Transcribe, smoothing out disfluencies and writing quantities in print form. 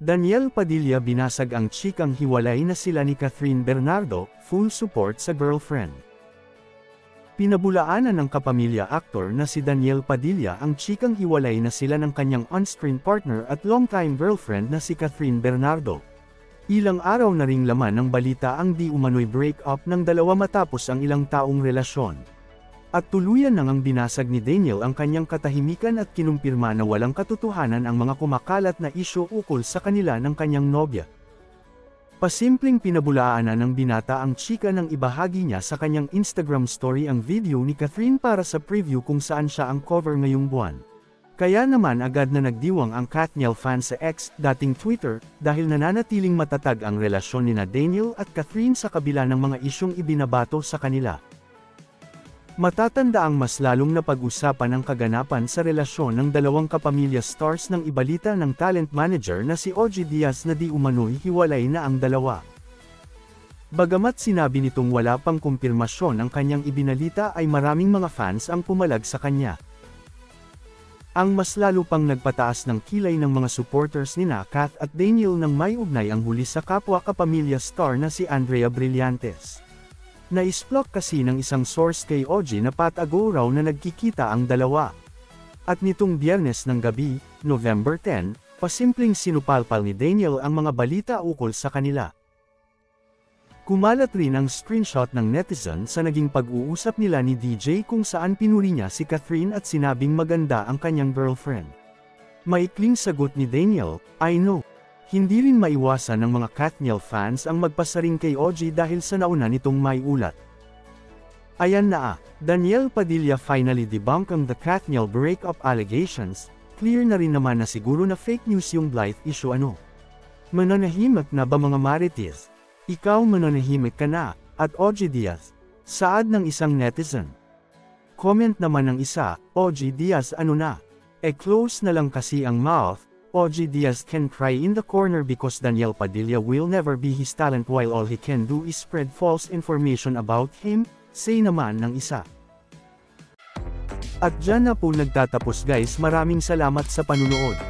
Daniel Padilla binasag ang chikang hiwalay na sila ni Catherine Bernardo, full support sa girlfriend. Pinabulaanan ng kapamilya aktor na si Daniel Padilla ang chikang hiwalay na sila ng kanyang on-screen partner at longtime girlfriend na si Catherine Bernardo. Ilang araw na ring laman ng balita ang di umano'y break-up ng dalawa matapos ang ilang taong relasyon. At tuluyan nang ang binasag ni Daniel ang kanyang katahimikan at kinumpirma na walang katotohanan ang mga kumakalat na isyu ukol sa kanila ng kanyang nobya. Pasimpleng pinabulaanan ng binata ang chika nang ibahagi niya sa kanyang Instagram story ang video ni Catherine para sa preview kung saan siya ang cover ngayong buwan. Kaya naman agad na nagdiwang ang Katniel fans sa X, dating Twitter, dahil nananatiling matatag ang relasyon nina Daniel at Catherine sa kabila ng mga isyong ibinabato sa kanila. Matatanda ang mas lalong na pag-usapan ang kaganapan sa relasyon ng dalawang kapamilya stars ng ibalita ng talent manager na si OG Diaz na di umano'y hiwalay na ang dalawa. Bagamat sinabi nitong wala pang kumpirmasyon ang kanyang ibinalita ay maraming mga fans ang pumalag sa kanya. Ang mas lalo pang nagpataas ng kilay ng mga supporters nina Kath at Daniel nang may ugnay ang huli sa kapwa kapamilya star na si Andrea Brillantes. Naisplok kasi ng isang source kay OG na patago raw na nagkikita ang dalawa. At nitong Biyernes ng gabi, November 10, pasimpleng sinupalpal ni Daniel ang mga balita ukol sa kanila. Kumalat rin ang screenshot ng netizen sa naging pag-uusap nila ni DJ kung saan pinuri niya si Catherine at sinabing maganda ang kanyang girlfriend. Maikling sagot ni Daniel, "I know." Hindi rin maiwasan ng mga Katniel fans ang magpasaring kay OG dahil sa nauna nitong may ulat. Ayan na Daniel Padilla finally debunked the Katniel breakup allegations, clear na rin naman na siguro na fake news yung Blythe issue ano. Mananahimik na ba mga Marites? Ikaw mananahimik ka na, at OG Diaz. Saad ng isang netizen. Comment naman ng isa, OG Diaz ano na? Close na lang kasi ang mouth. OG Diaz can cry in the corner because Daniel Padilla will never be his talent while all he can do is spread false information about him, say naman ng isa. At dyan na po nagtatapos guys, maraming salamat sa panunood.